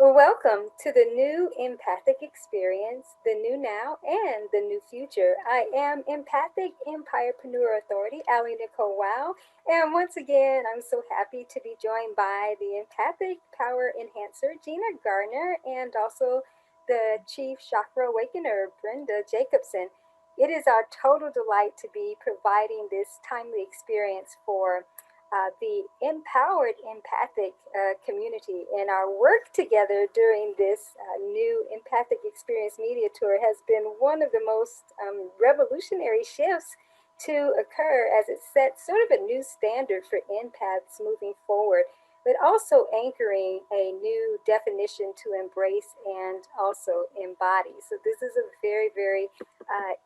Well, welcome to the new Empathic Experience, the new now, and the new future. I am Empathic Empire-preneur Authority, AliNICOLE. Wow. And once again, I'm so happy to be joined by the Empathic Power Enhancer, Gina Gardiner, and also the Chief Chakra Awakener, Brenda Jacobson. It is our total delight to be providing this timely experience for the empowered empathic community. And our work together during this new Empathic Experience Media Tour has been one of the most revolutionary shifts to occur, as it sets sort of a new standard for empaths moving forward, but also anchoring a new definition to embrace and also embody. So this is a very, very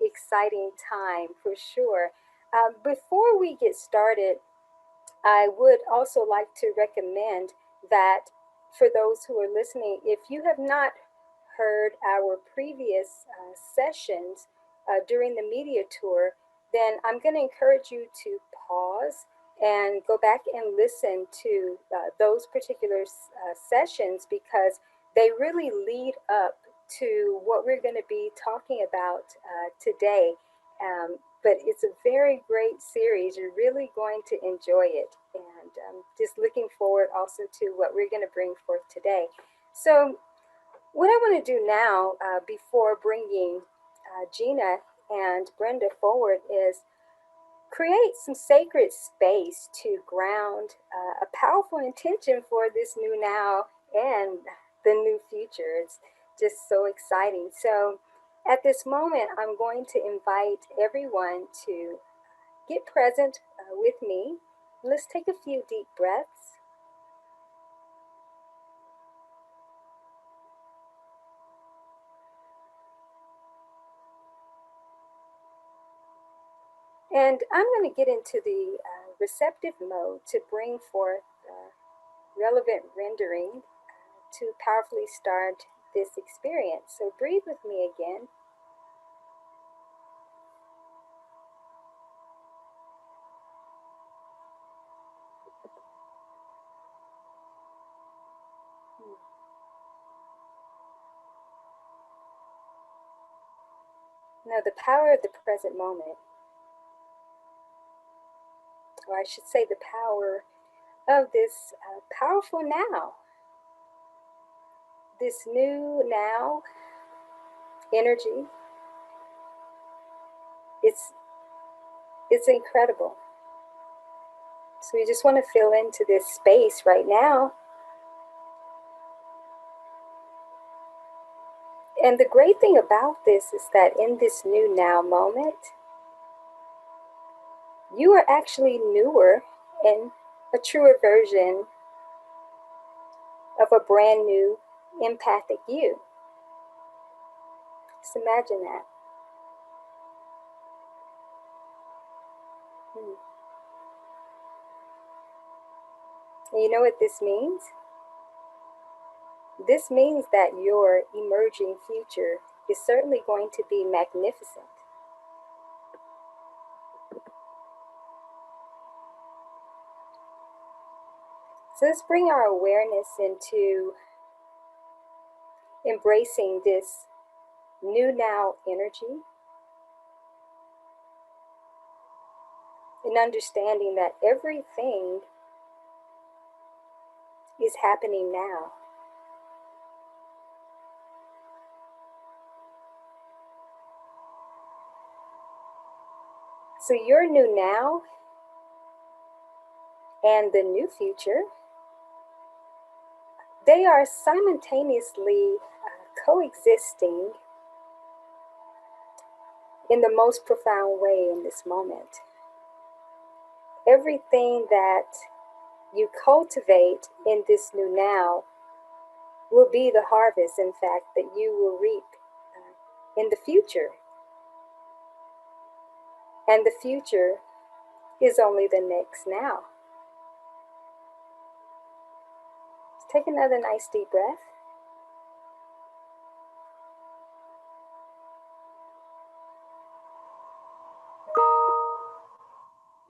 exciting time for sure. Before we get started, I would also like to recommend that for those who are listening, if you have not heard our previous sessions during the media tour, then I'm going to encourage you to pause and go back and listen to those particular sessions, because they really lead up to what we're going to be talking about today. But it's a very great series. You're really going to enjoy it. And just looking forward also to what we're going to bring forth today. So what I want to do now, before bringing Gina and Brenda forward, is create some sacred space to ground a powerful intention for this new now and the new future. It's just so exciting. So at this moment, I'm going to invite everyone to get present with me. Let's take a few deep breaths. And I'm going to get into the receptive mode to bring forth relevant rendering to powerfully start this experience. So breathe with me again. Now, the power of the present moment, or I should say the power of this powerful now, this new now energy, it's incredible. So we just want to feel into this space right now. And the great thing about this is that in this new now moment, you are actually newer and a truer version of a brand new empathic you. Just imagine that. And you know what this means? This means that your emerging future is certainly going to be magnificent. So let's bring our awareness into embracing this new now energy, and understanding that everything is happening now. So your new now and the new future, they are simultaneously coexisting in the most profound way in this moment. Everything that you cultivate in this new now will be the harvest, in fact, that you will reap in the future. And the future is only the next now. Let's take another nice deep breath.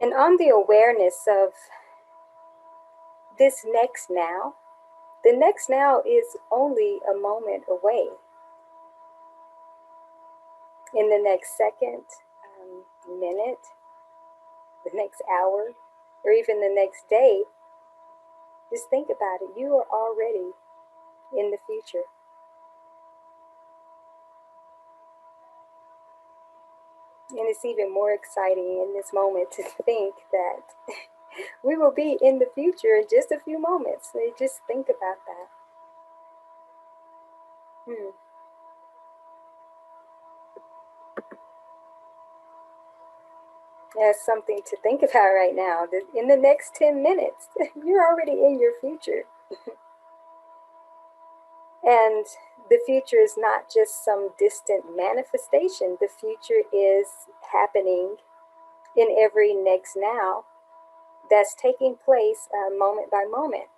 And on the awareness of this next now, The next now is only a moment away. In the next second, minute, the next hour, or even the next day, just think about it. You are already in the future. And it's even more exciting in this moment to think that we will be in the future in just a few moments. So just think about that. That's something to think about right now. In the next 10 minutes, you're already in your future. And the future is not just some distant manifestation. The future is happening in every next now that's taking place moment by moment.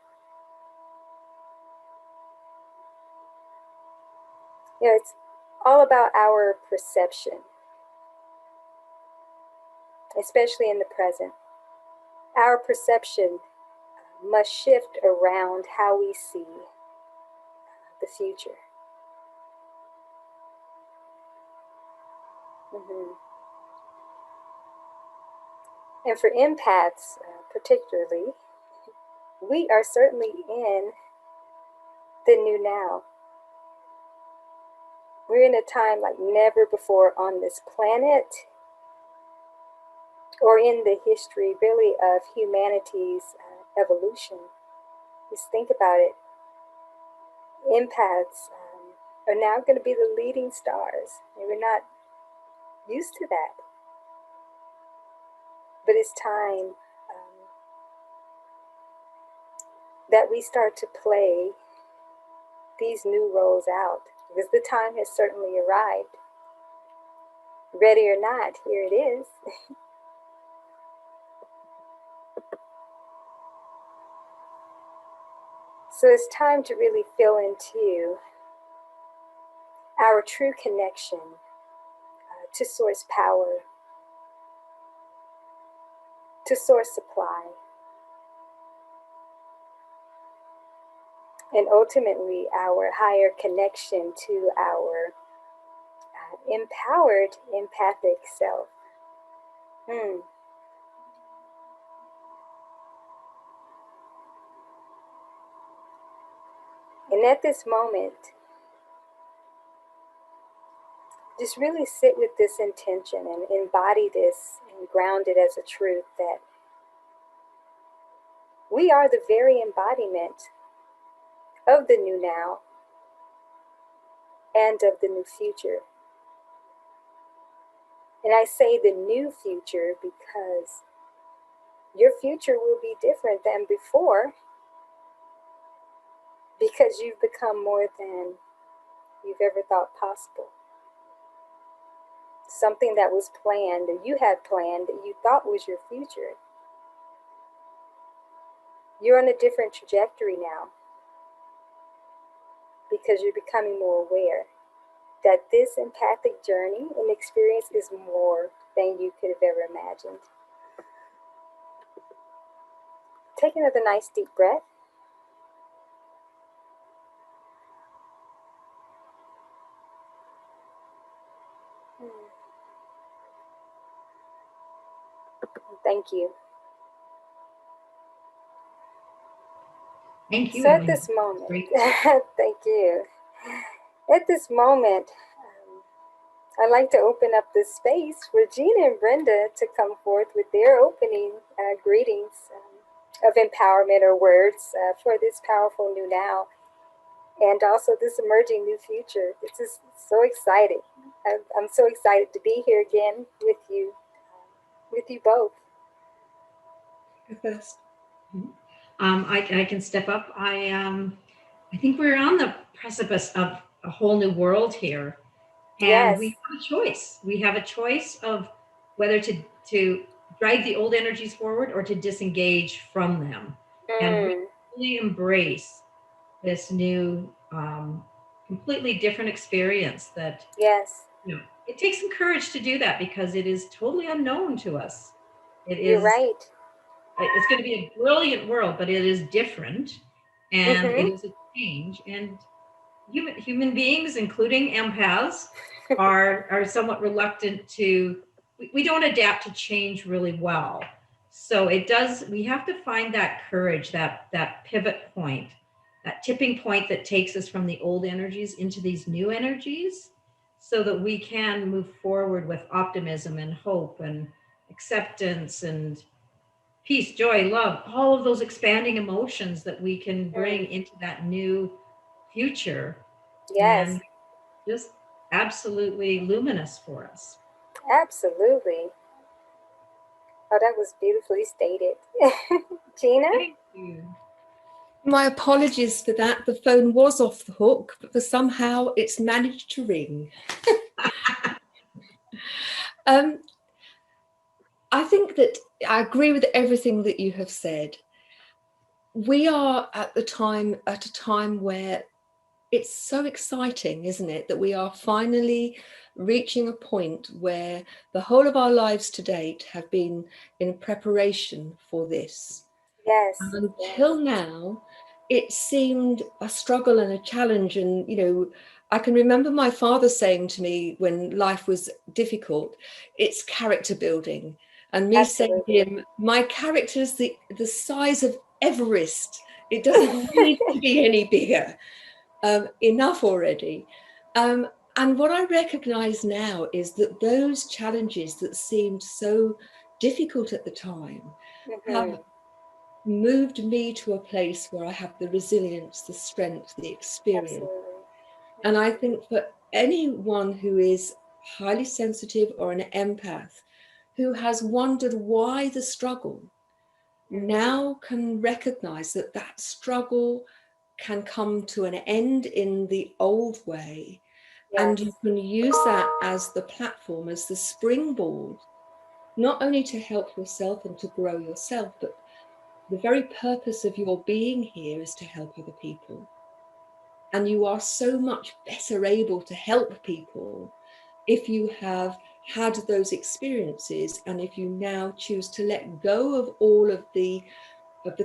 You know, it's all about our perception, especially in the present. Our perception must shift around how we see the future. And for empaths, particularly, we are certainly in the new now. We're in a time like never before on this planet or in the history, really, of humanity's evolution. Just think about it. Empaths are now going to be the leading stars. And we're not used to that. But it's time that we start to play these new roles out, because the time has certainly arrived. Ready or not, here it is. So it's time to really feel into our true connection to source power, to source supply, and ultimately our higher connection to our empowered empathic self. And at this moment, just really sit with this intention and embody this and ground it as a truth that we are the very embodiment of the new now and of the new future. And I say the new future because your future will be different than before, because you've become more than you've ever thought possible. Something that was planned, that you had planned, that you thought was your future. You're on a different trajectory now because you're becoming more aware that this empathic journey and experience is more than you could have ever imagined. Take another nice deep breath. Thank you. Thank you. So at this moment, thank you. At this moment, I'd like to open up this space for Gina and Brenda to come forth with their opening greetings of empowerment or words for this powerful new now, and also this emerging new future. It's just so exciting. I'm so excited to be here again with you both. First. I can step up. I think we're on the precipice of a whole new world here, and Yes. we have a choice. We have a choice of whether to drag the old energies forward or to disengage from them, and really embrace this new, completely different experience. That Yes. You know, it takes some courage to do that because it is totally unknown to us. It is. You're right. It's going to be a brilliant world, but it is different. and it is a change. And human beings, including empaths, are somewhat reluctant to. We don't adapt to change really well. So it does. We have to find that courage, that pivot point, that tipping point that takes us from the old energies into these new energies, so that we can move forward with optimism and hope and acceptance and peace, joy, love, all of those expanding emotions that we can bring into that new future, Yes, and just absolutely luminous for us. absolutely. Oh, that was beautifully stated. Gina? Thank you. My apologies for that. The phone was off the hook, but somehow it's managed to ring. I think that I agree with everything that you have said. We are at a time where it's so exciting, isn't it, that we are finally reaching a point where the whole of our lives to date have been in preparation for this. Yes. And until now, it seemed a struggle and a challenge. And, you know, I can remember my father saying to me when life was difficult, it's character building. And me saying to him, my character is the size of Everest. It doesn't need to be any bigger. Enough already. And what I recognize now is that those challenges that seemed so difficult at the time have moved me to a place where I have the resilience, the strength, the experience. And I think for anyone who is highly sensitive or an empath who has wondered why the struggle, now can recognize that that struggle can come to an end in the old way. Yes. And you can use that as the platform, as the springboard, not only to help yourself and to grow yourself, but the very purpose of your being here is to help other people. And you are so much better able to help people if you have had those experiences, and if you now choose to let go of all of the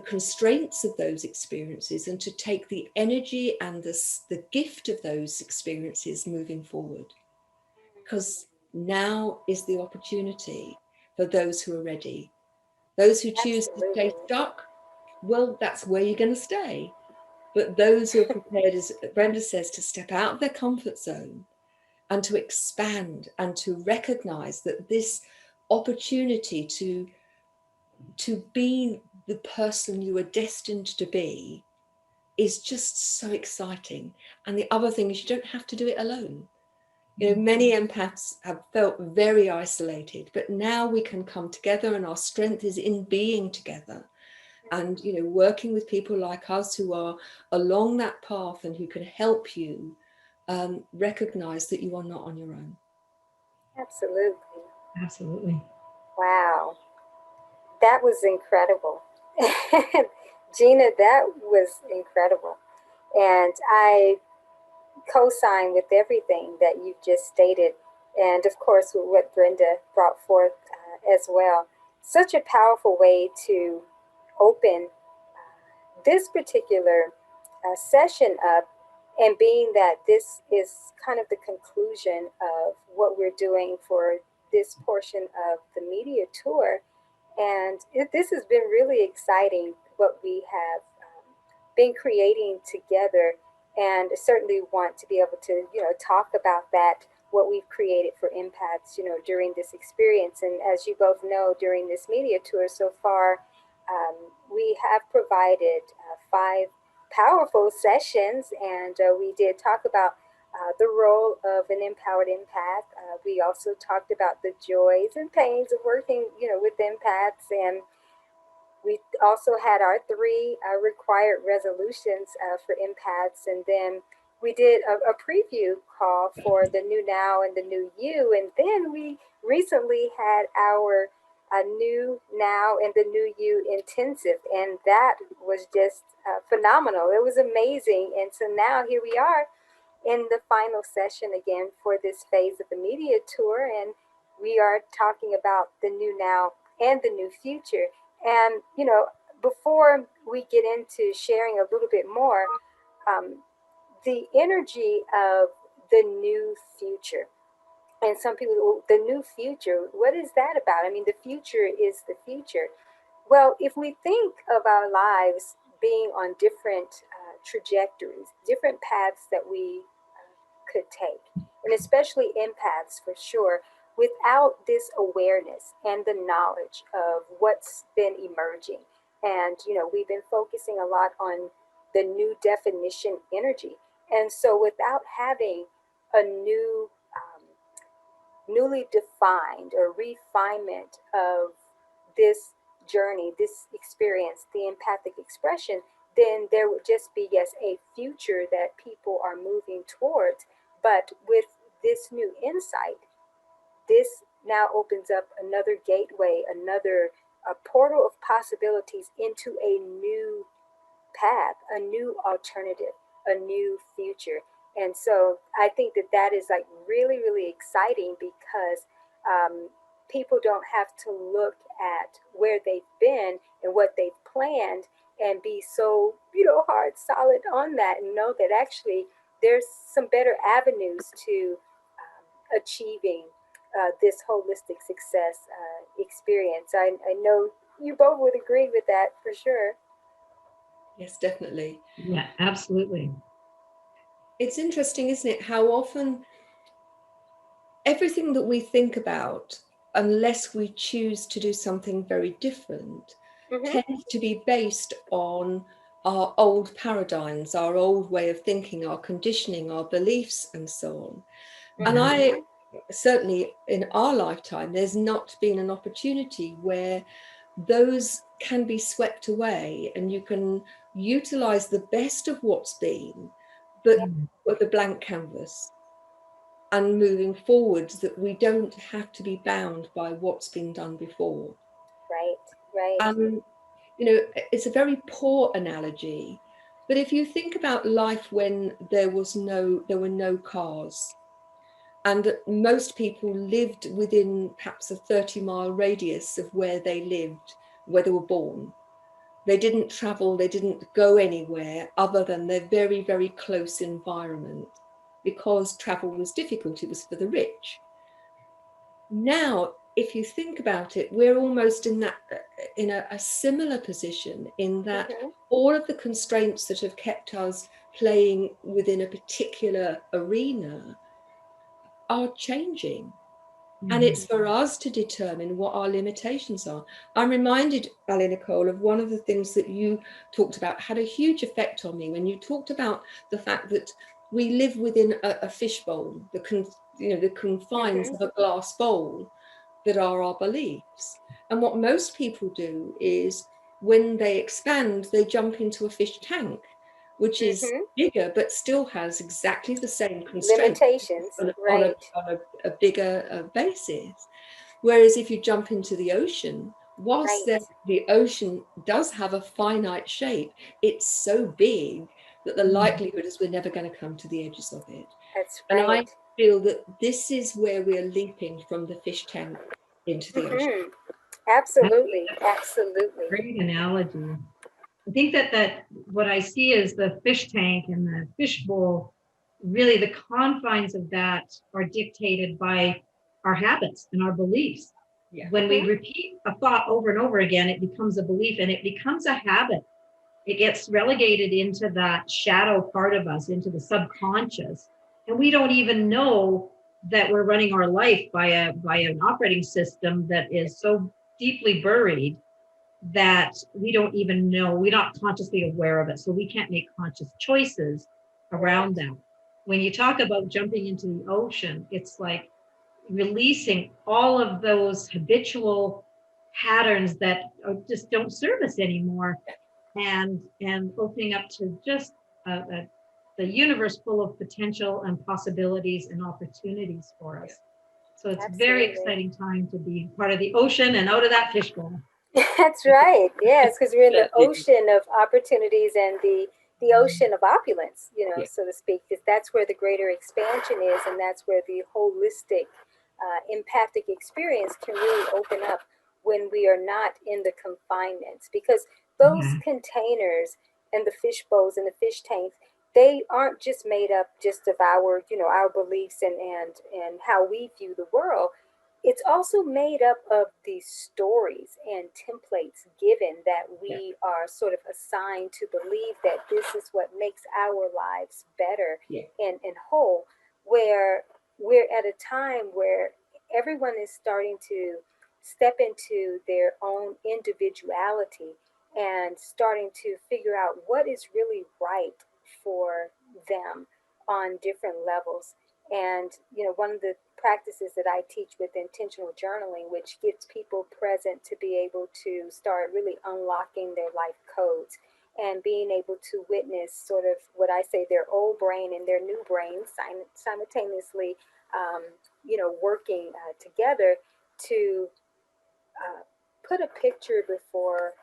constraints of those experiences and to take the energy and the gift of those experiences moving forward. Because now is the opportunity for those who are ready. Those who choose to stay stuck, well, that's where you're going to stay. But those who are prepared, as Brenda says, to step out of their comfort zone and to expand and to recognize that this opportunity to be the person you are destined to be is just so exciting. And the other thing is you don't have to do it alone. You know, many empaths have felt very isolated, but now we can come together, and our strength is in being together. And, you know, working with people like us who are along that path and who can help you recognize that you are not on your own. Absolutely. Absolutely. Wow. That was incredible. Gina, that was incredible. And I co-sign with everything that you've just stated. And of course, with what Brenda brought forth as well. Such a powerful way to open this particular session up, and being that this is kind of the conclusion of what we're doing for this portion of the media tour. And this has been really exciting, what we have been creating together, and certainly want to be able to, talk about that, what we've created for empaths, during this experience. And as you both know, during this media tour so far, we have provided 5 powerful sessions, and we did talk about the role of an empowered empath. We also talked about the joys and pains of working, with empaths, and we also had our 3 required resolutions for empaths, and then we did a preview call for the new now and the new you, and then we recently had our new now and the new you intensive, and that was just phenomenal. It was amazing, and so now here we are in the final session again for this phase of the media tour, and we are talking about the new now and the new future. And, before we get into sharing a little bit more, the energy of the new future. And some people, well, the new future, what is that about? I mean, the future is the future. Well, if we think of our lives being on different trajectories, different paths that we could take, and especially empaths for sure, without this awareness and the knowledge of what's been emerging. And, we've been focusing a lot on the new definition energy. And so without having a newly defined or refinement of this journey, this experience, the empathic expression, then there would just be, yes, a future that people are moving towards. But with this new insight, this now opens up another gateway, another a portal of possibilities into a new path, a new alternative, a new future. And so I think that that is like really, really exciting because people don't have to look at where they've been and what they've planned and be so, hard, solid on that, and know that actually there's some better avenues to achieving this holistic success experience. I know you both would agree with that for sure. Yes, definitely. Yeah, absolutely. It's interesting, isn't it, how often everything that we think about, unless we choose to do something very different, tends to be based on our old paradigms, our old way of thinking, our conditioning, our beliefs, and so on. And I certainly, in our lifetime, there's not been an opportunity where those can be swept away and you can utilize the best of what's been, but with a blank canvas, and moving forwards, that we don't have to be bound by what's been done before. Right. It's a very poor analogy, but if you think about life when there were no cars, and most people lived within perhaps a 30-mile radius of where they lived, where they were born. They didn't travel, they didn't go anywhere other than their very, very close environment, because travel was difficult, it was for the rich. Now, if you think about it, we're almost in a similar position, in that all of the constraints that have kept us playing within a particular arena are changing. And it's for us to determine what our limitations are. I'm reminded, AliNICOLE, of one of the things that you talked about, had a huge effect on me, when you talked about the fact that we live within a fishbowl, the confines of a glass bowl that are our beliefs. And what most people do is, when they expand, they jump into a fish tank, which is bigger, but still has exactly the same constraints, limitations, on a bigger basis. Whereas if you jump into the ocean, whilst the ocean does have a finite shape, it's so big that the likelihood is we're never going to come to the edges of it. That's right. And I feel that this is where we're leaping from the fish tank into the ocean. Absolutely. Great analogy. I think that what I see is the fish tank and the fish bowl, really the confines of that are dictated by our habits and our beliefs. Yeah. When we repeat a thought over and over again, it becomes a belief and it becomes a habit. It gets relegated into that shadow part of us, into the subconscious. And we don't even know that we're running our life by an operating system that is so deeply buried that we don't even know, we're not consciously aware of it. So we can't make conscious choices around that. When you talk about jumping into the ocean, it's like releasing all of those habitual patterns that just don't serve us anymore, and opening up to just the universe full of potential and possibilities and opportunities for us. So it's a very exciting time to be part of the ocean and out of that fishbowl. That's right. Yes, because we're in the ocean of opportunities and the ocean of opulence, so to speak. Because that's where the greater expansion is, and that's where the holistic empathic experience can really open up, when we are not in the confinements. Because those containers and the fish bowls and the fish tanks, they aren't just made up just of our, our beliefs and how we view the world. It's also made up of these stories and templates given that we are sort of assigned to believe that this is what makes our lives better and whole, where we're at a time where everyone is starting to step into their own individuality and starting to figure out what is really right for them on different levels. And, one of the practices that I teach with intentional journaling, which gets people present to be able to start really unlocking their life codes and being able to witness sort of what I say their old brain and their new brain simultaneously, working together to put a picture before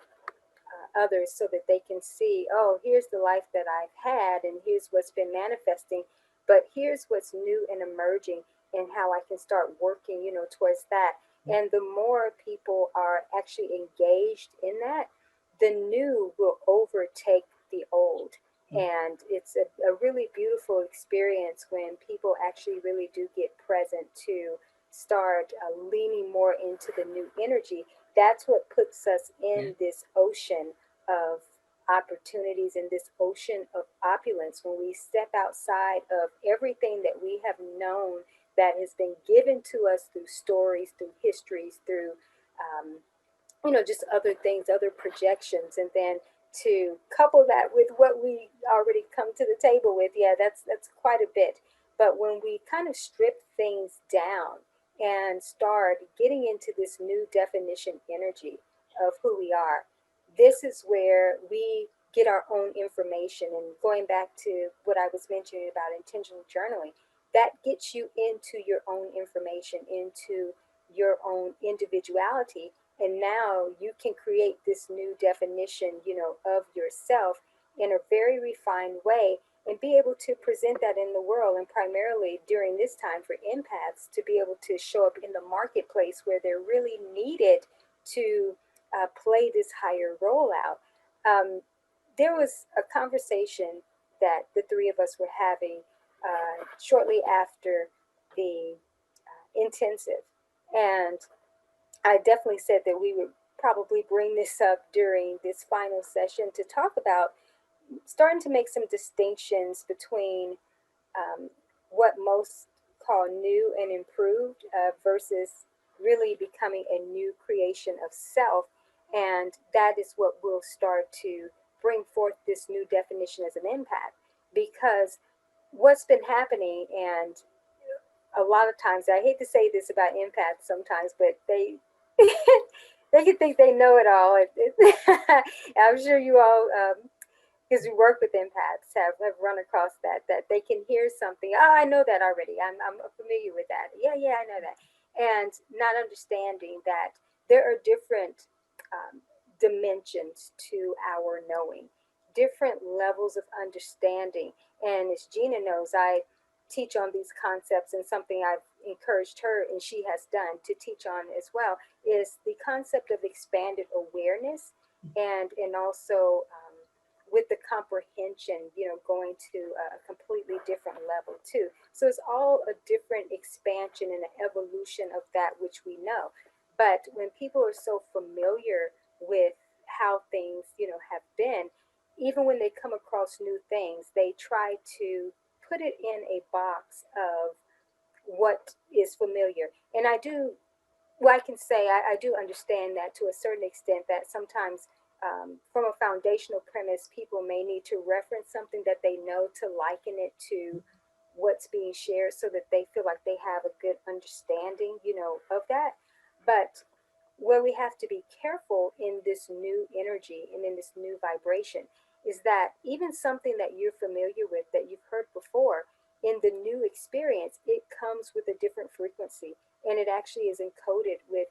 others so that they can see, oh, here's the life that I've had and here's what's been manifesting, but here's what's new and emerging and how I can start working, towards that. And the more people are actually engaged in that, the new will overtake the old. And it's a really beautiful experience when people actually really do get present to start leaning more into the new energy. That's what puts us in this ocean of opportunities, in this ocean of opulence, when we step outside of everything that we have known that has been given to us through stories, through histories, through just other things, other projections, and then to couple that with what we already come to the table with. Yeah, that's quite a bit. But when we kind of strip things down and start getting into this new definition energy of who we are, this is where we get our own information. And going back to what I was mentioning about intentional journaling, that gets you into your own information, into your own individuality, and now you can create this new definition, of yourself in a very refined way and be able to present that in the world. And primarily during this time for empaths to be able to show up in the marketplace where they're really needed to play this higher role out. There was a conversation that the three of us were having shortly after the intensive. And I definitely said that we would probably bring this up during this final session to talk about starting to make some distinctions between um, what most call new and improved versus really becoming a new creation of self. And that is what will start to bring forth this new definition as an empath. Because what's been happening, and a lot of times, I hate to say this about empaths sometimes, but they they can think they know it all. I'm sure you all, because we work with empaths, have run across that they can hear something. Oh, I know that already. I'm familiar with that. Yeah, I know that. And not understanding that there are different dimensions to our knowing, different levels of understanding. And as Gina knows, I teach on these concepts, and something I've encouraged her and she has done to teach on as well is the concept of expanded awareness, and also with the comprehension, going to a completely different level too. So it's all a different expansion and an evolution of that which we know. But when people are so familiar with how things, have been, even when they come across new things, they try to put it in a box of what is familiar. And I do, well, I can say I do understand that to a certain extent, that sometimes from a foundational premise, people may need to reference something that they know to liken it to what's being shared so that they feel like they have a good understanding, of that. But where we have to be careful in this new energy and in this new vibration is that even something that you're familiar with, that you've heard before, in the new experience, it comes with a different frequency, and it actually is encoded with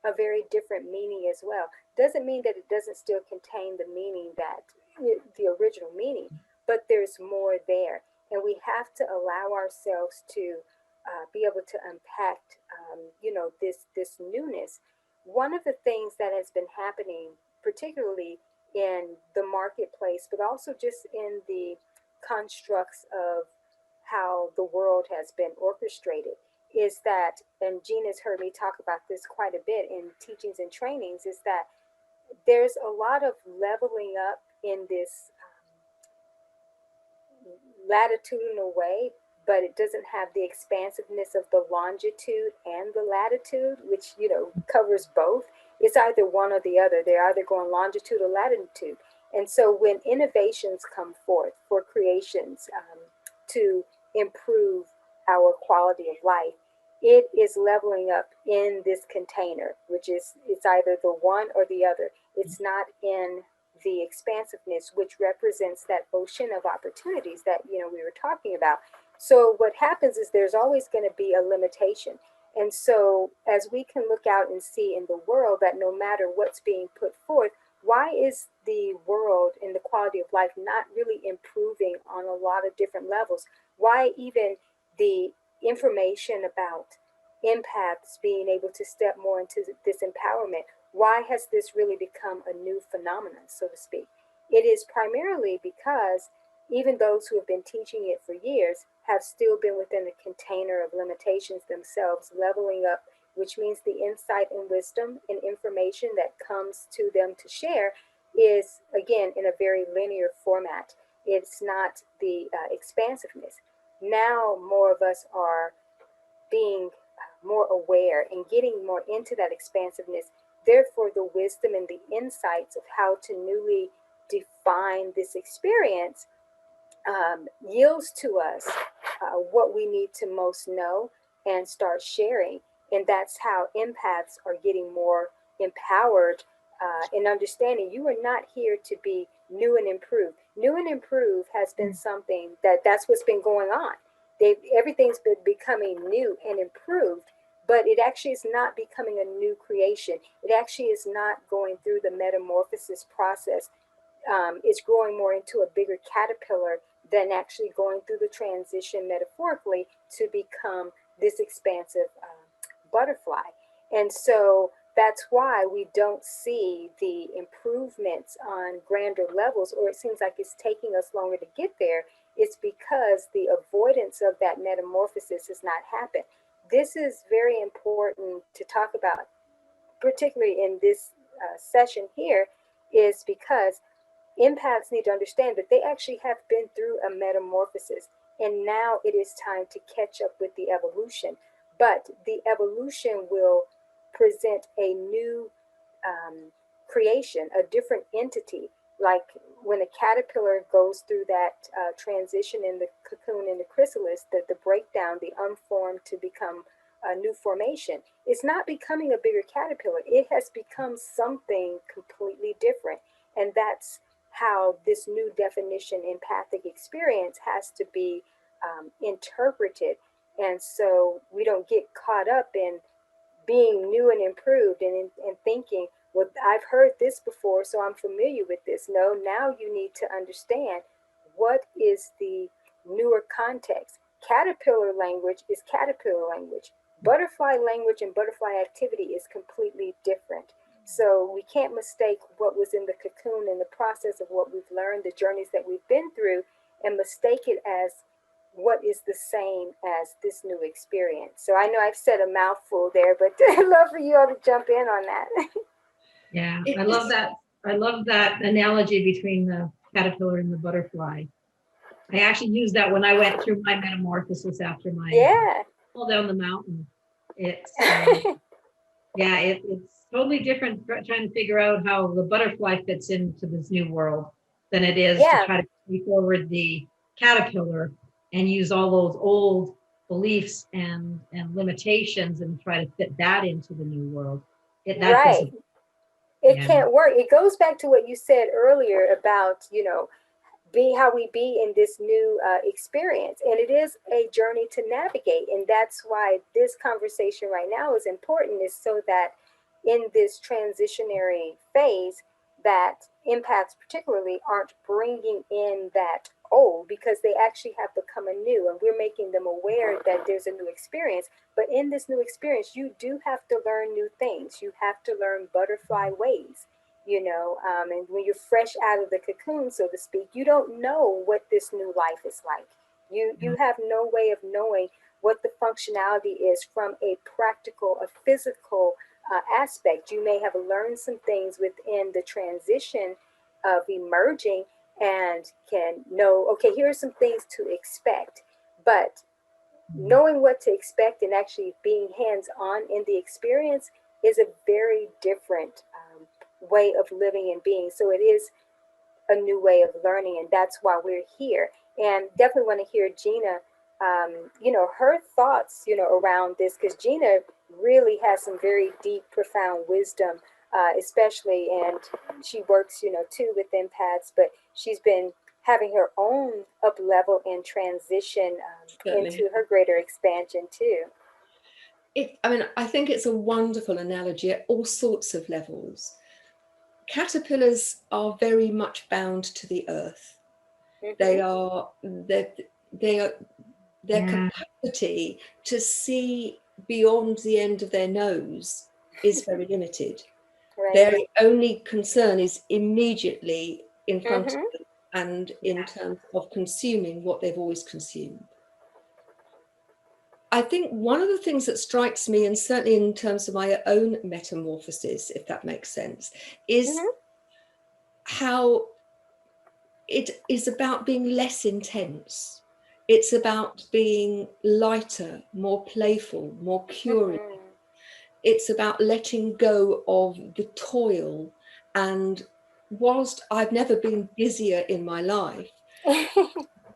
a very different meaning as well. Doesn't mean that it doesn't still contain the meaning that the original meaning, but there's more there, and we have to allow ourselves to be able to unpack, this newness. One of the things that has been happening, particularly in the marketplace, but also just in the constructs of how the world has been orchestrated, is that, and Gina's heard me talk about this quite a bit in teachings and trainings, is that there's a lot of leveling up in this latitudinal way, but it doesn't have the expansiveness of the longitude and the latitude, which, you know, covers both. It's either one or the other. They're either going longitude or latitude. And so when innovations come forth for creations to improve our quality of life, it is leveling up in this container, which is, it's either the one or the other. It's not in the expansiveness, which represents that ocean of opportunities that, you know, we were talking about. So what happens is there's always going to be a limitation. And so as we can look out and see in the world that no matter what's being put forth, why is the world and the quality of life not really improving on a lot of different levels? Why even the information about empaths being able to step more into this empowerment, why has this really become a new phenomenon, so to speak? It is primarily because even those who have been teaching it for years have still been within a container of limitations themselves, leveling up, which means the insight and wisdom and information that comes to them to share is, again, in a very linear format. It's not the expansiveness. Now more of us are being more aware and getting more into that expansiveness. Therefore, the wisdom and the insights of how to newly define this experience yields to us what we need to most know and start sharing. And that's how empaths are getting more empowered in understanding you are not here to be new and improved. New and improved has been something that's what's been going on. Everything's been becoming new and improved, but it actually is not becoming a new creation. It actually is not going through the metamorphosis process. It's growing more into a bigger caterpillar than actually going through the transition metaphorically to become this expansive butterfly. And so that's why we don't see the improvements on grander levels, or it seems like it's taking us longer to get there. It's because the avoidance of that metamorphosis has not happened. This is very important to talk about, particularly in this session here, is because empaths need to understand that they actually have been through a metamorphosis, and now it is time to catch up with the evolution. But the evolution will present a new creation, a different entity. Like when a caterpillar goes through that transition in the cocoon and the chrysalis, the breakdown, the unformed to become a new formation, it's not becoming a bigger caterpillar. It has become something completely different. And that's how this new definition, empathic experience, has to be interpreted. And so we don't get caught up in being new and improved and thinking, well, I've heard this before, so I'm familiar with this. No, now you need to understand what is the newer context. Caterpillar language is caterpillar language. Butterfly language and butterfly activity is completely different. So we can't mistake what was in the cocoon and the process of what we've learned, the journeys that we've been through, and mistake it as what is the same as this new experience. So I know I've said a mouthful there, but I'd love for you all to jump in on that. Yeah, I love that. I love that analogy between the caterpillar and the butterfly. I actually used that when I went through my metamorphosis after my fall down the mountain. It's yeah, it's totally different trying to figure out how the butterfly fits into this new world than it is to try to carry forward the caterpillar and use all those old beliefs and limitations and try to fit that into the new world. It can't work. It goes back to what you said earlier about, you know, be how we be in this new experience. And it is a journey to navigate. And that's why this conversation right now is important, is so that in this transitionary phase, that empaths particularly aren't bringing in that old, because they actually have become anew, and we're making them aware that there's a new experience. But in this new experience, you do have to learn new things. You have to learn butterfly ways. and when you're fresh out of the cocoon, so to speak, you don't know what this new life is like. You have no way of knowing what the functionality is from a practical, a physical aspect. You may have learned some things within the transition of emerging and can know, okay, here are some things to expect. But knowing what to expect and actually being hands on in the experience is a very different way of living and being. So it is a new way of learning, and that's why we're here. And definitely want to hear Gina, her thoughts, around this, because Gina really has some very deep, profound wisdom, especially, and she works, too with empaths, but she's been having her own up level and transition into her greater expansion too. I think it's a wonderful analogy at all sorts of levels. Caterpillars are very much bound to the earth. Mm-hmm. Their capacity to see beyond the end of their nose is very limited. Right. Their only concern is immediately in front of them and in terms of consuming what they've always consumed. I think one of the things that strikes me, and certainly in terms of my own metamorphosis, if that makes sense, is how it is about being less intense. It's about being lighter, more playful, more curious. It's about letting go of the toil. And whilst I've never been busier in my life,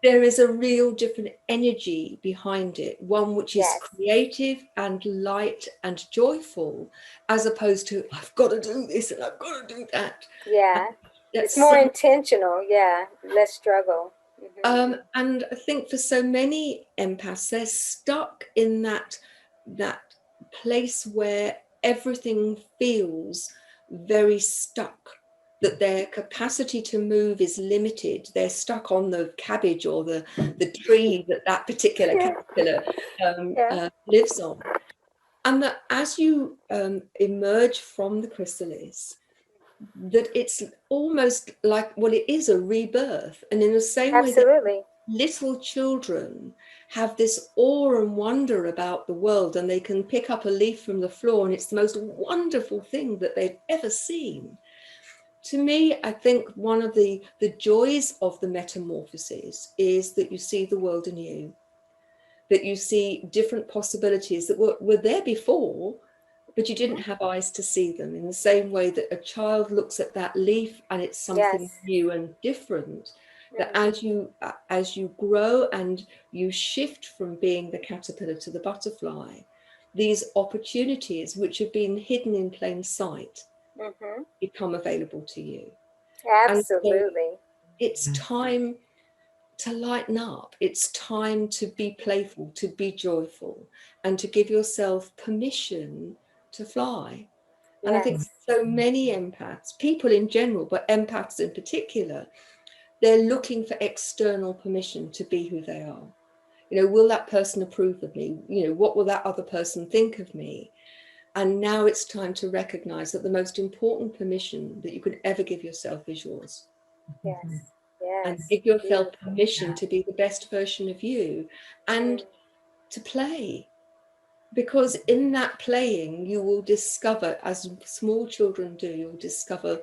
there is a real different energy behind it, one which is creative and light and joyful, as opposed to, I've got to do this and I've got to do that. Yeah. It's more intentional. Yeah. Less struggle. And I think for so many empaths, they're stuck in that place where everything feels very stuck, that their capacity to move is limited. They're stuck on the cabbage or the tree that particular caterpillar lives on. And that as you emerge from the chrysalis, that it's almost like, well, it is a rebirth. And in the same way that little children have this awe and wonder about the world, and they can pick up a leaf from the floor and it's the most wonderful thing that they've ever seen. To me, I think one of the joys of the metamorphosis is that you see the world anew, that you see different possibilities that were there before, but you didn't have eyes to see them, in the same way that a child looks at that leaf and it's something new and different. That as you grow and you shift from being the caterpillar to the butterfly, these opportunities which have been hidden in plain sight become available to you. Absolutely. And so it's time to lighten up. It's time to be playful, to be joyful, and to give yourself permission to fly. And I think so many empaths, people in general, but empaths in particular, they're looking for external permission to be who they are. Will that person approve of me? What will that other person think of me? And now it's time to recognize that the most important permission that you could ever give yourself is yours. Yes. And give yourself permission to be the best version of you and to play. Because in that playing, you will discover, as small children do, you'll discover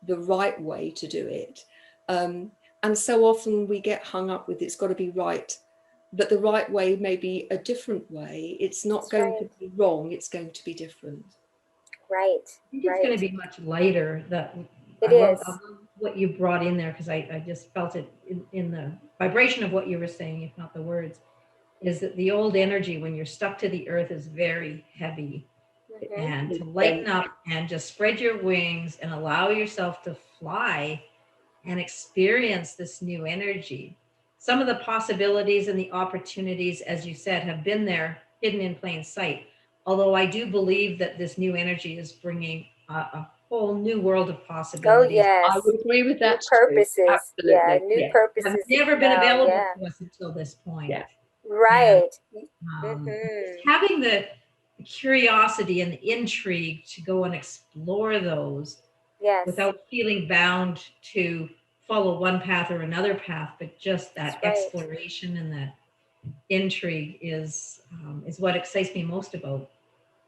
the right way to do it. And so often we get hung up with it's got to be right, but the right way may be a different way. It's not going to be wrong, it's going to be different. Right. I think it's going to be much lighter. I love what you brought in there, because I just felt it in the vibration of what you were saying, if not the words, is that the old energy, when you're stuck to the earth, is very heavy. And to lighten up and just spread your wings and allow yourself to fly and experience this new energy. Some of the possibilities and the opportunities, as you said, have been there, hidden in plain sight. Although I do believe that this new energy is bringing a whole new world of possibilities. Oh, yes. I would agree with that. New purposes. Yeah, new purposes. Have never been available to us until this point. Yeah. Right. Having the curiosity and the intrigue to go and explore those Yes. without feeling bound to follow one path or another path, but just that Right. exploration and that intrigue is what excites me most about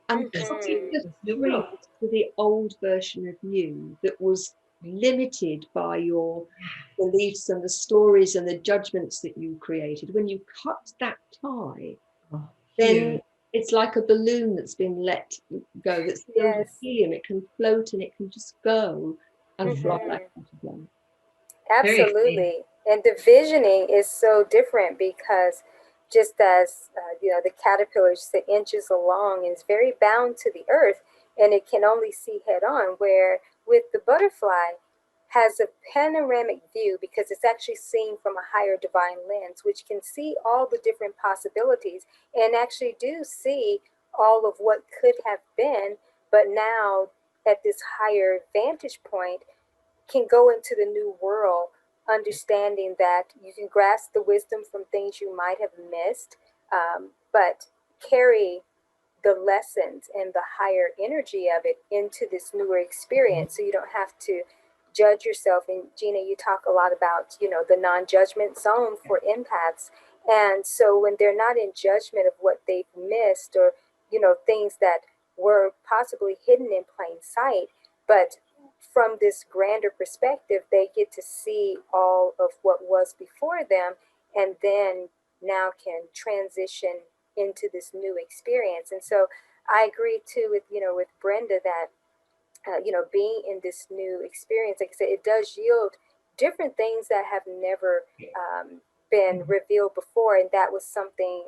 And this, cutting the this new thread world. to the old version of you that was limited by your beliefs and the stories and the judgments that you created, when you cut that tie, then it's like a balloon that's been let go, that's filled with helium. It can float and it can just go and fly like butterfly. Absolutely. And the visioning is so different because just as, the caterpillar just inches along and is very bound to the earth and it can only see head on, where with the butterfly has a panoramic view because it's actually seen from a higher divine lens, which can see all the different possibilities and actually do see all of what could have been, but now at this higher vantage point can go into the new world understanding that you can grasp the wisdom from things you might have missed, but carry the lessons and the higher energy of it into this newer experience, so you don't have to judge yourself. And Gina, you talk a lot about, the non-judgment zone for empaths. And so when they're not in judgment of what they've missed, or things that were possibly hidden in plain sight, but from this grander perspective, they get to see all of what was before them, and then now can transition into this new experience. And so I agree too with, with Brenda that, being in this new experience, like I said, it does yield different things that have never been revealed before. And that was something,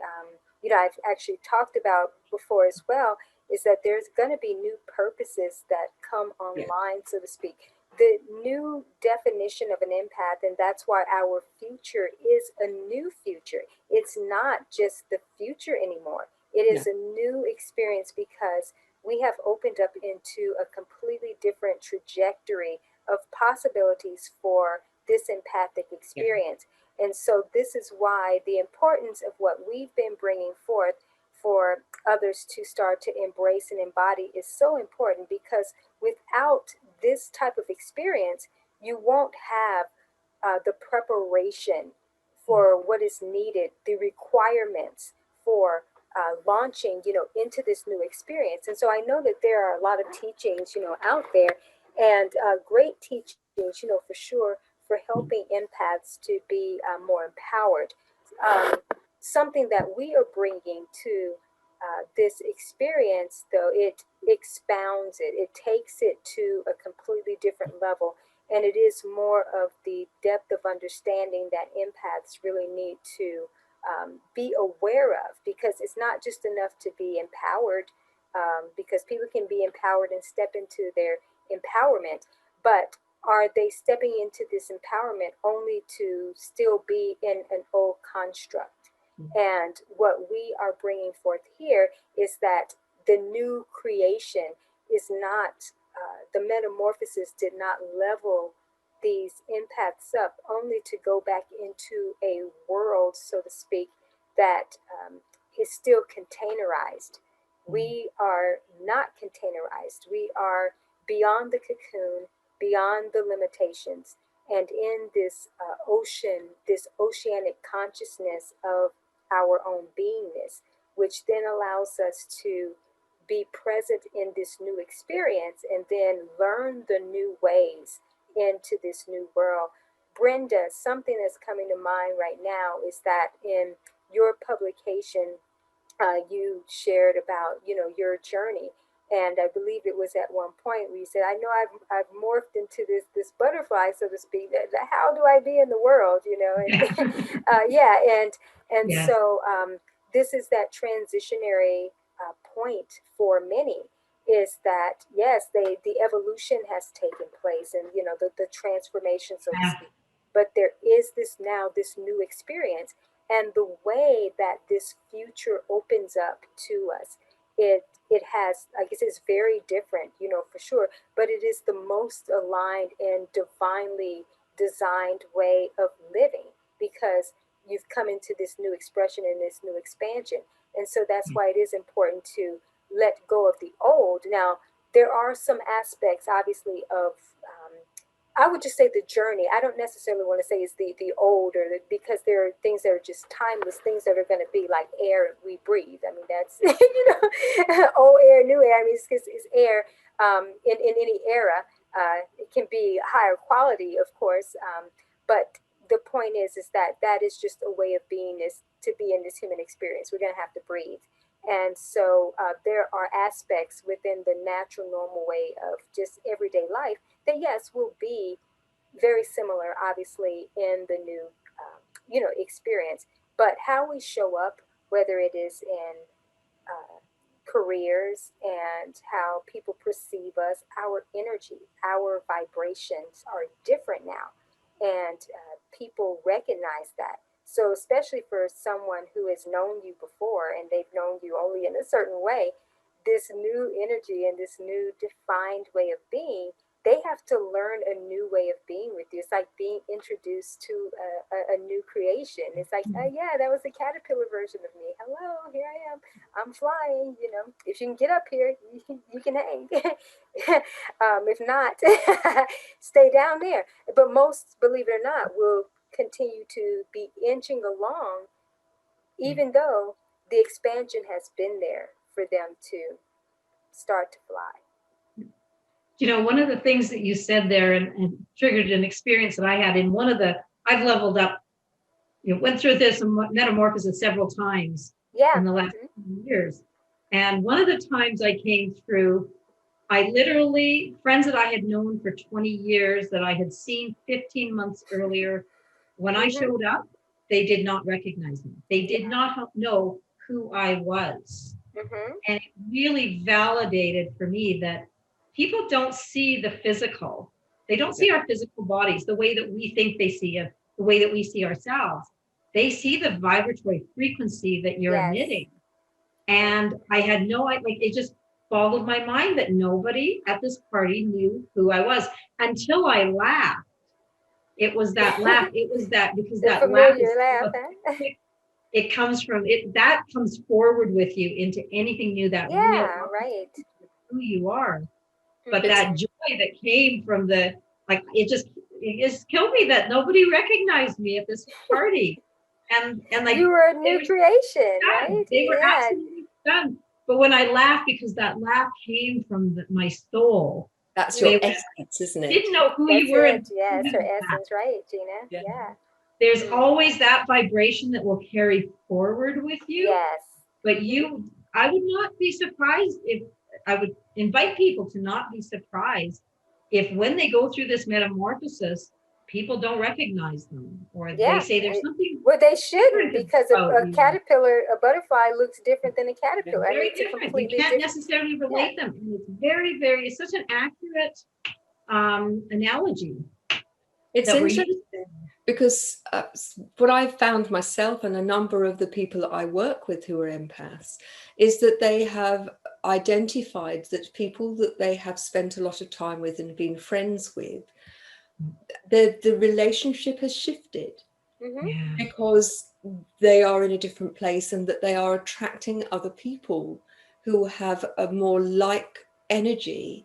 I've actually talked about before as well, is that there's going to be new purposes that come online, so to speak. The new definition of an empath, and that's why our future is a new future. It's not just the future anymore. It is a new experience because we have opened up into a completely different trajectory of possibilities for this empathic experience. And so this is why the importance of what we've been bringing forth for others to start to embrace and embody is so important, because without this type of experience, you won't have the preparation for what is needed, the requirements for launching, into this new experience. And so I know that there are a lot of teachings, out there, and great teachings, for sure, for helping empaths to be more empowered. Something that we are bringing to this experience, though, it expounds it, it takes it to a completely different level. And it is more of the depth of understanding that empaths really need to be aware of, because it's not just enough to be empowered, because people can be empowered and step into their empowerment, but are they stepping into this empowerment only to still be in an old construct? And what we are bringing forth here is that the new creation is not, the metamorphosis did not level these empaths up only to go back into a world, so to speak, that is still containerized. We are not containerized. We are beyond the cocoon, beyond the limitations, and in this ocean, this oceanic consciousness of our own beingness, which then allows us to be present in this new experience and then learn the new ways into this new world. Brenda, something that's coming to mind right now is that in your publication, you shared about, your journey. And I believe it was at one point where you said, I know I've morphed into this butterfly, so to speak. How do I be in the world, And, so this is that transitionary point for many, is that, yes, the evolution has taken place, and, the transformation, so to speak. But there is this new experience, and the way that this future opens up to us, it has, I guess, it's very different, for sure, but it is the most aligned and divinely designed way of living, because you've come into this new expression and this new expansion. And so that's why it is important to let go of the old. Now, there are some aspects, obviously, of I would just say the journey. I don't necessarily want to say it's the old or because there are things that are just timeless, things that are going to be like air we breathe. I mean, that's, old air, new air. I mean, it's air in any era. It can be higher quality, of course, but the point is that that is just a way of being, is to be in this human experience. We're going to have to breathe. And so there are aspects within the natural, normal way of just everyday life that, yes, will be very similar, obviously, in the new, experience. But how we show up, whether it is in uh, careers and how people perceive us, our energy, our vibrations are different now. And people recognize that. So, especially for someone who has known you before and they've known you only in a certain way, this new energy and this new defined way of being, they have to learn a new way of being with you. It's like being introduced to a new creation. It's like, oh, yeah, that was the caterpillar version of me. Hello, here I am. I'm flying. If you can get up here, you can hang. If not, stay down there. But most, believe it or not, will continue to be inching along, even though the expansion has been there for them to start to fly. One of the things that you said there and triggered an experience that I had in I've leveled up, went through this metamorphosis several times in the last years. And one of the times I came through, I literally, friends that I had known for 20 years that I had seen 15 months earlier, when I showed up, they did not recognize me. They did not know who I was. And it really validated for me that people don't see the physical. They don't see our physical bodies the way that we think they see it, the way that we see ourselves. They see the vibratory frequency that you're emitting. And I had it just followed my mind that nobody at this party knew who I was until I laughed. It was that laugh. It was that, because that laugh is it comes from it, that comes forward with you into anything new, that real who you are. But that joy that came from it just killed me that nobody recognized me at this party. And like, you were a new creation, right? They were absolutely stunned. But when I laughed, because that laugh came from my soul. That's your essence, isn't it? Didn't know who you were. Yes, her essence, right, Gina? Yeah. There's always that vibration that will carry forward with you. Yes. But I would not be surprised if, I would invite people to not be surprised if when they go through this metamorphosis, people don't recognize them, or they say there's something. Well, they shouldn't, because a caterpillar, a butterfly looks different than a caterpillar. Very different. You can't necessarily relate them. And it's very, it's such an accurate analogy. It's interesting because what I've found myself and a number of the people that I work with who are empaths is that they have identified that people that they have spent a lot of time with and been friends with, the relationship has shifted because they are in a different place, and that they are attracting other people who have a more like energy,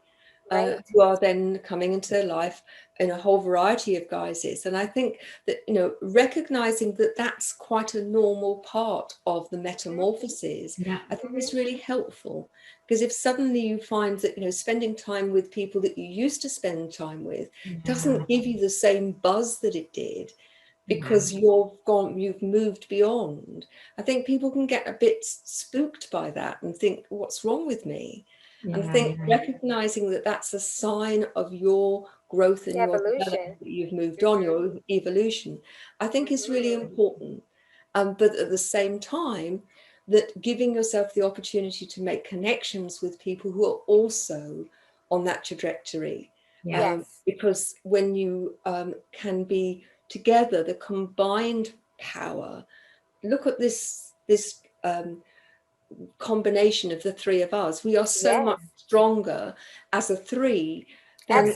who are then coming into their life in a whole variety of guises. And I think that, recognizing that that's quite a normal part of the metamorphoses, I think is really helpful. Because if suddenly you find that, spending time with people that you used to spend time with doesn't give you the same buzz that it did, because you've moved beyond, I think people can get a bit spooked by that and think, what's wrong with me? And I think recognizing that that's a sign of your growth and your development, that you've moved on, your evolution, I think is really important. But at the same time, that giving yourself the opportunity to make connections with people who are also on that trajectory. Because when you can be together, the combined power, look at this combination of the three of us, we are so much stronger as a three than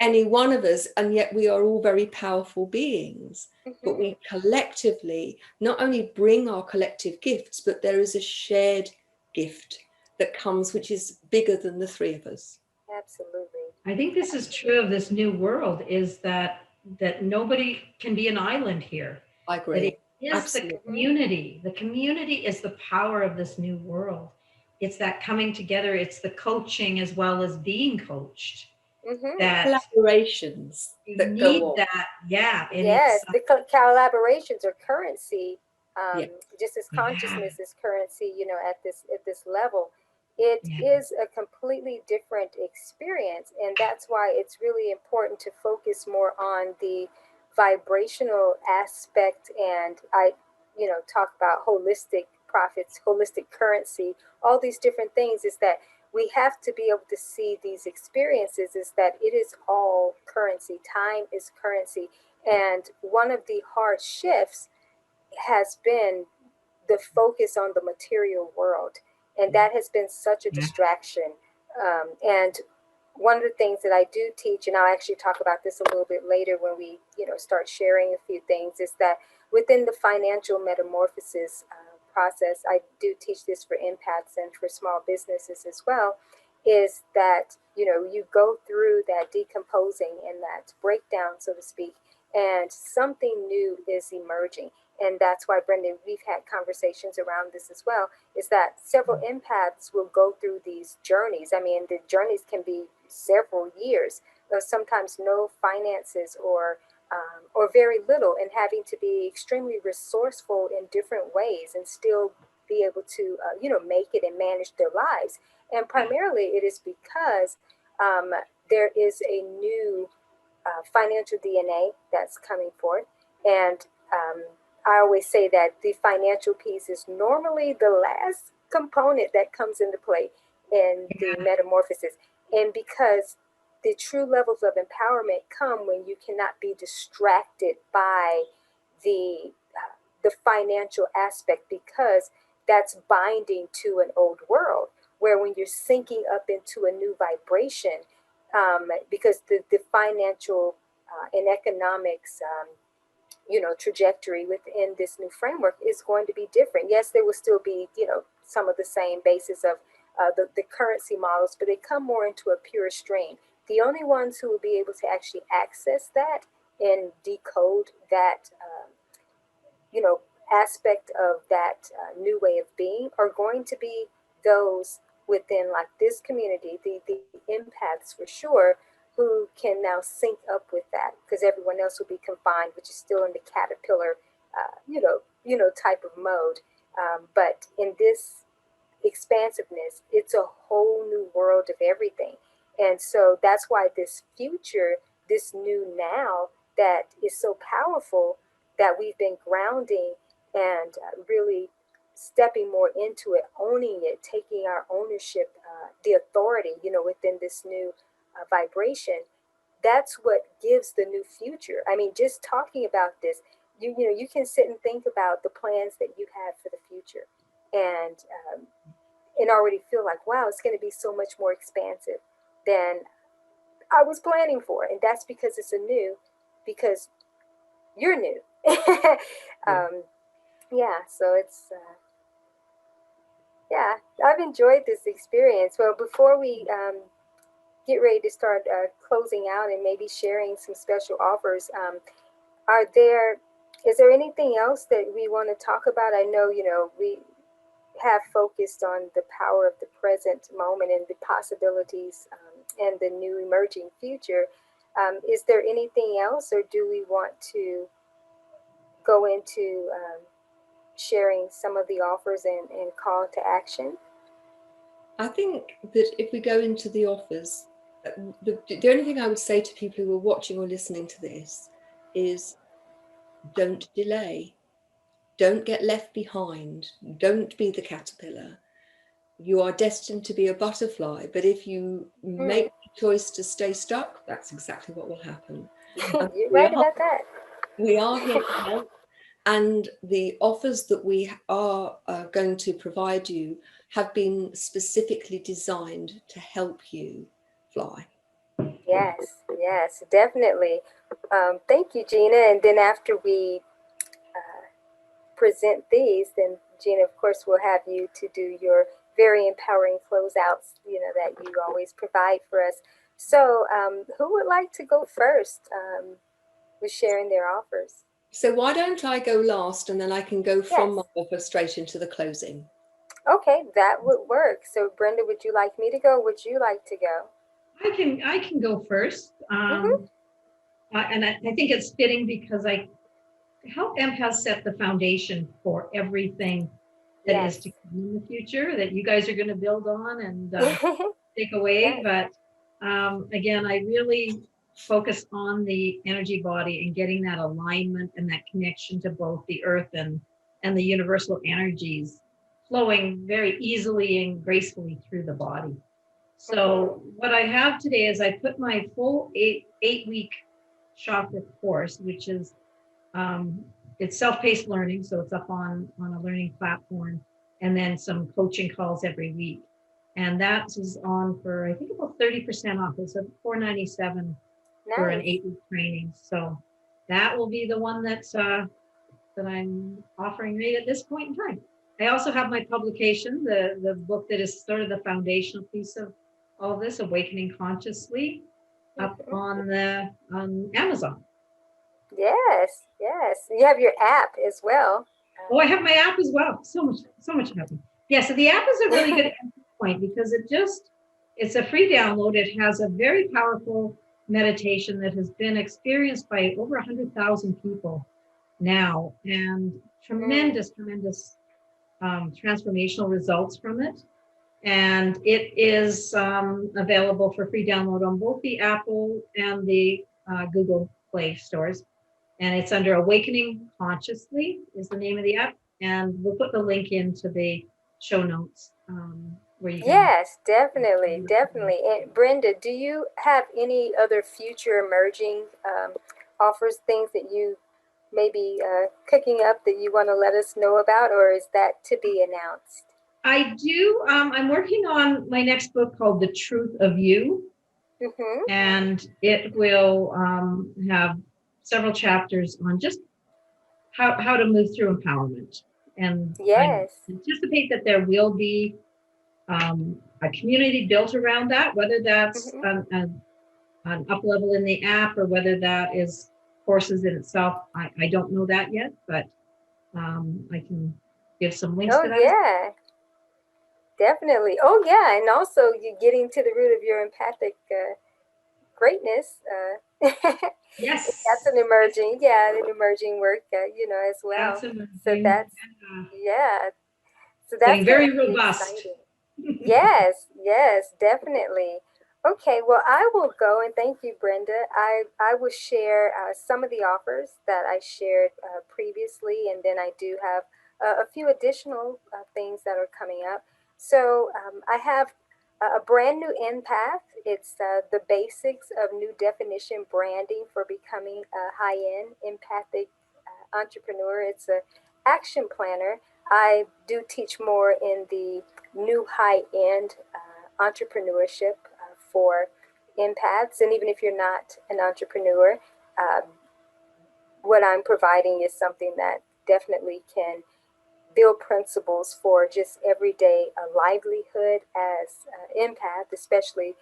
any one of us, and yet we are all very powerful beings. But we collectively not only bring our collective gifts, but there is a shared gift that comes, which is bigger than the three of us. Absolutely. I think this is true of this new world, is that nobody can be an island here. I That it agree. is the Absolutely. community. The community is the power of this new world. It's that coming together. It's the coaching as well as being coached. That Collaborations you that go need on. that. Yeah. And Yes, it's, the collaborations are currency, Yeah. just as yeah. consciousness is currency. At this level, it Yeah. is a completely different experience, and that's why it's really important to focus more on the vibrational aspect. And talk about holistic profits, holistic currency, all these different things. Is that we have to be able to see these experiences is that it is all currency. Time is currency. And one of the hard shifts has been the focus on the material world. And that has been such a Yeah. distraction. And one of the things that I do teach, and I'll actually talk about this a little bit later when we, start sharing a few things, is that within the financial metamorphosis process, I do teach this for empaths and for small businesses as well, is that, you go through that decomposing and that breakdown, so to speak, and something new is emerging. And that's why, Brendan, we've had conversations around this as well, is that several empaths will go through these journeys. I mean, the journeys can be several years of sometimes no finances or very little, and having to be extremely resourceful in different ways and still be able to, make it and manage their lives. And primarily it is because um, there is a new financial DNA that's coming forth. And I always say that the financial piece is normally the last component that comes into play in the metamorphosis. And because the true levels of empowerment come when you cannot be distracted by the financial aspect, because that's binding to an old world, where when you're sinking up into a new vibration, because the financial and economics trajectory within this new framework is going to be different. Yes, there will still be some of the same basis of the currency models, but they come more into a pure stream. The only ones who will be able to actually access that and decode that you know aspect of that new way of being are going to be those within like this community, the empaths for sure, who can now sync up with that, because everyone else will be confined, which is still in the caterpillar type of mode. But in this expansiveness, it's a whole new world of everything. And so that's why this future, this new now that is so powerful, that we've been grounding and really stepping more into it, owning it, taking our ownership, the authority, within this new vibration. That's what gives the new future. I mean, just talking about this, you can sit and think about the plans that you have for the future, and and already feel like, wow, it's going to be so much more expansive than I was planning for. And that's because it's a new, because you're new. Yeah. um, yeah, so yeah, I've enjoyed this experience. Well, before we get ready to start closing out and maybe sharing some special offers, are there, is there anything else that we want to talk about? I know, we have focused on the power of the present moment and the possibilities and the new emerging future. Is there anything else, or do we want to go into sharing some of the offers and call to action? I think that if we go into the offers, the only thing I would say to people who are watching or listening to this is don't delay. Don't get left behind. Don't be the caterpillar. You are destined to be a butterfly, but if you make Mm. the choice to stay stuck, that's exactly what will happen. And You're right about that. we are here to help. And the offers that we are going to provide you have been specifically designed to help you fly. Yes, yes, definitely. Thank you, Gina. And then after we present these, then Gina, of course, will have you to do your very empowering closeouts, that you always provide for us. So who would like to go first with sharing their offers? So why don't I go last, and then I can go from Yes. my offer straight into the closing. Okay, that would work. So Brenda, would you like me to go? Would you like to go? I can go first. And I think it's fitting because I help empaths set the foundation for everything that is Yes. to come in the future that you guys are going to build on and take away. Yes. But again, I really focus on the energy body and getting that alignment and that connection to both the earth and the universal energies flowing very easily and gracefully through the body. So what I have today is I put my full eight-week chakra course, which is it's self-paced learning, so it's up on a learning platform, and then some coaching calls every week. And that is on for I think about 30% off. It's $497 for an Nice. 8-week training. So that will be the one that's that I'm offering right at this point in time. I also have my publication, the book that is sort of the foundational piece of all of this, Awakening Consciously, up on Amazon. Yes, yes. You have your app as well. Oh, I have my app as well. So much happening. Yeah, so the app is a really good entry point because it's a free download. It has a very powerful meditation that has been experienced by over 100,000 people now, and tremendous transformational results from it. And it is available for free download on both the Apple and the Google Play stores. And it's under Awakening Consciously is the name of the app. And we'll put the link into the show notes where you can. Yes, definitely, definitely. And Brenda, do you have any other future emerging offers, things that you may be cooking up that you want to let us know about, or is that to be announced? I do. I'm working on my next book called The Truth of You. And it will have several chapters on just how to move through empowerment. And yes. I anticipate that there will be a community built around that, whether that's an up level in the app or whether that is courses in itself. I don't know that yet, but I can give some links to that. Yeah. Definitely. Oh, yeah. And also, you're getting to the root of your empathic greatness. Yes. That's an emerging work, as well. That's amazing. So that's, yeah. So that's very robust. Yes, yes, definitely. Okay, well, I will go and thank you, Brenda. I will share some of the offers that I shared previously, and then I do have a few additional things that are coming up. So I have a brand new empath. It's the basics of new definition branding for becoming a high-end empathic entrepreneur. It's an action planner. I do teach more in the new high-end entrepreneurship for empaths. And even if you're not an entrepreneur, what I'm providing is something that definitely can build principles for just everyday livelihood as empath, especially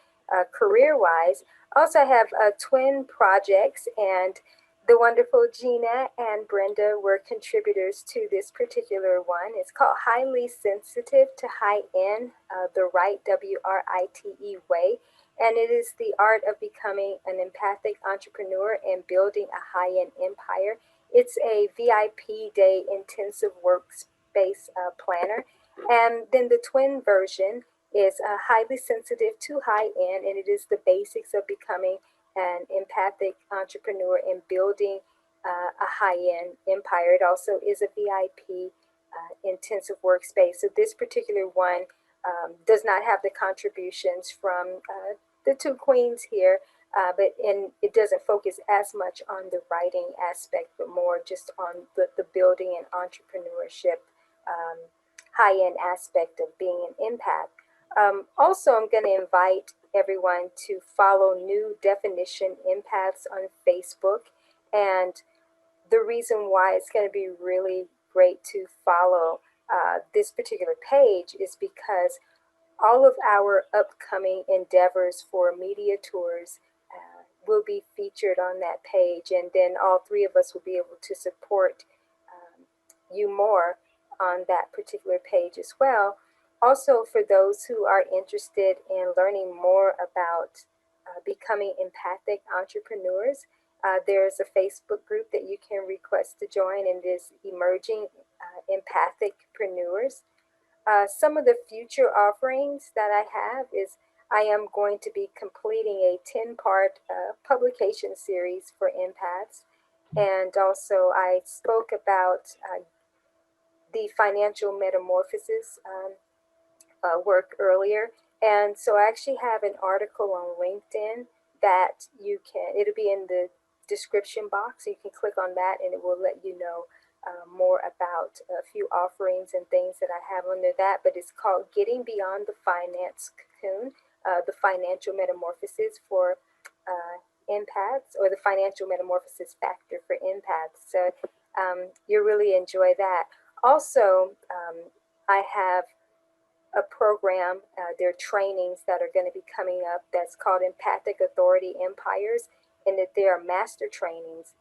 career-wise. Also, I have twin projects, and the wonderful Gina and Brenda were contributors to this particular one. It's called Highly Sensitive to High End, the Right, WRITE way. And it is the art of becoming an empathic entrepreneur and building a high-end empire. It's a VIP day intensive workspace planner. And then the twin version is highly sensitive to high end, and it is the basics of becoming an empathic entrepreneur and building a high-end empire. It also is a VIP intensive workspace. So this particular one does not have the contributions from the two queens here, but it doesn't focus as much on the writing aspect, but more just on the building and entrepreneurship high-end aspect of being an empath. Also, I'm going to invite everyone to follow New Definition Empaths on Facebook. And the reason why it's going to be really great to follow this particular page is because all of our upcoming endeavors for media tours will be featured on that page, and then all three of us will be able to support you more on that particular page as well. Also, for those who are interested in learning more about becoming empathic entrepreneurs, there's a Facebook group that you can request to join, and it is Emerging Empathic-preneurs. Some of the future offerings that I have is I am going to be completing a 10-part publication series for empaths. And also I spoke about the financial metamorphosis work earlier. And so I actually have an article on LinkedIn that it'll be in the description box. So you can click on that and it will let you know more about a few offerings and things that I have under that. But it's called Getting Beyond the Finance Cocoon, the Financial Metamorphosis for Empaths, or the Financial Metamorphosis Factor for Empaths. So you'll really enjoy that. Also, I have a program, there are trainings that are going to be coming up that's called Empathic Authority Empires, and that there are master trainings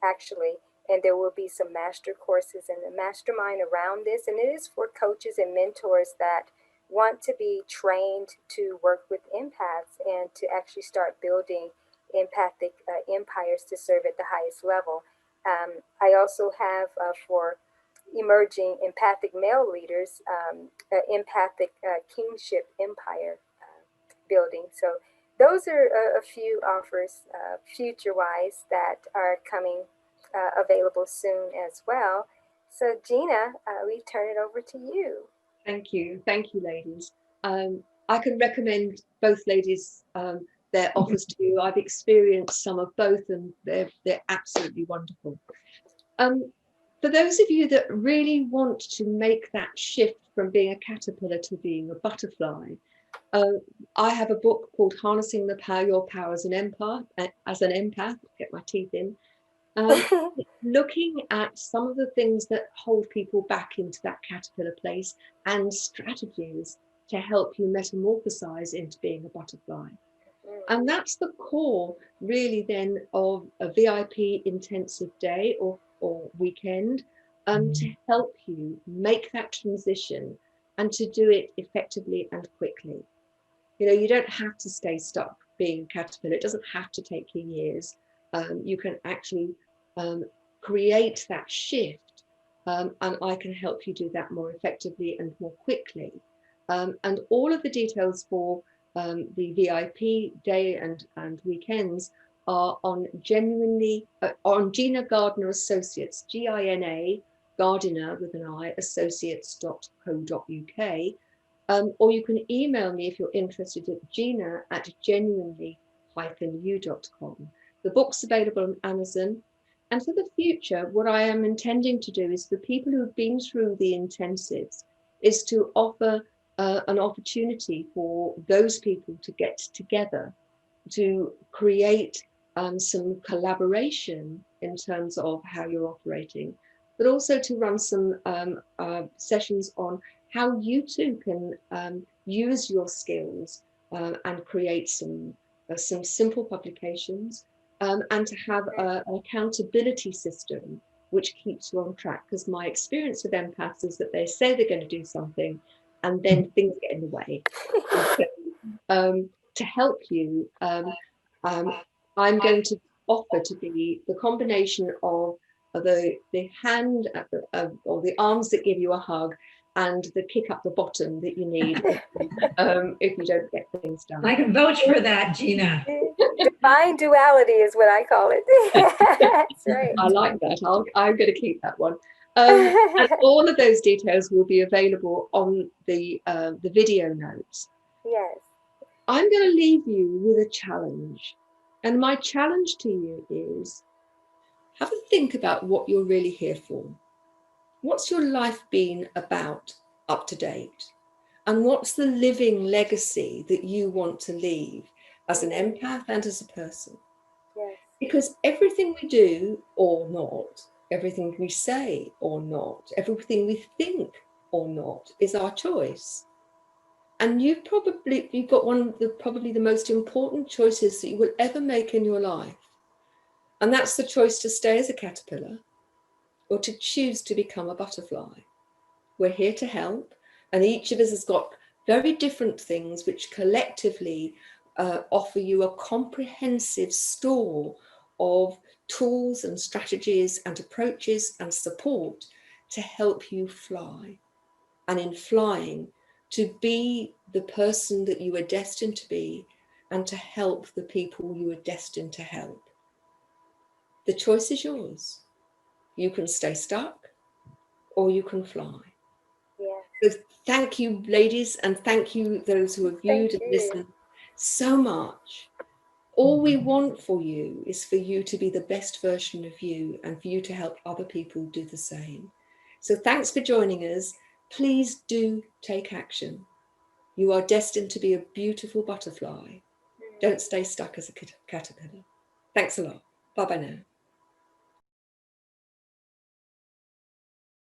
actually, and there will be some master courses and a mastermind around this, and it is for coaches and mentors that want to be trained to work with empaths and to actually start building empathic empires to serve at the highest level. I also have for emerging empathic male leaders, empathic kingship empire building. So those are a few offers future-wise that are coming available soon as well. So Gina, we turn it over to you. Thank you, ladies. I can recommend both ladies their offers to you. I've experienced some of both, and they're absolutely wonderful. For those of you that really want to make that shift from being a caterpillar to being a butterfly, I have a book called Harnessing Your Power as an Empath, get my teeth in, looking at some of the things that hold people back into that caterpillar place and strategies to help you metamorphosize into being a butterfly. And that's the core, really, then, of a VIP intensive day or weekend to help you make that transition and to do it effectively and quickly. You know, you don't have to stay stuck being a caterpillar. It doesn't have to take you years. You can actually create that shift, and I can help you do that more effectively and more quickly. And all of the details for the VIP day and weekends are on on Gina Gardiner Associates, Gina Gardiner with an I, associates.co.uk. Or you can email me if you're interested at gina@genuinely-u.com. The book's available on Amazon. And for the future, what I am intending to do is for people who have been through the intensives is to offer an opportunity for those people to get together to create some collaboration in terms of how you're operating, but also to run some sessions on how you too can use your skills and create some simple publications, and to have an accountability system which keeps you on track. Because my experience with empaths is that they say they're going to do something and then things get in the way. To help you, I'm going to offer to be the combination of the hand or the arms that give you a hug and the kick up the bottom that you need if you don't get things done. I can vouch for that, Gina. Divine duality is what I call it. That's right. I like that. I'm going to keep that one. And all of those details will be available on the video notes. Yes. I'm going to leave you with a challenge. And my challenge to you is have a think about what you're really here for. What's your life been about up to date? And what's the living legacy that you want to leave as an empath and as a person? Yes. Because everything we do or not, everything we say or not, everything we think or not is our choice. And you've got one of the probably the most important choices that you will ever make in your life. And that's the choice to stay as a caterpillar or to choose to become a butterfly. We're here to help, and each of us has got very different things which collectively offer you a comprehensive store of tools and strategies and approaches and support to help you fly. And in flying, to be the person that you are destined to be and to help the people you are destined to help. The choice is yours. You can stay stuck or you can fly. Yeah. So thank you, ladies, and thank you, those who have viewed and listened so much. All we want for you is for you to be the best version of you and for you to help other people do the same. So thanks for joining us. Please do take action. You are destined to be a beautiful butterfly. Don't stay stuck as a caterpillar. Thanks a lot. Bye-bye now.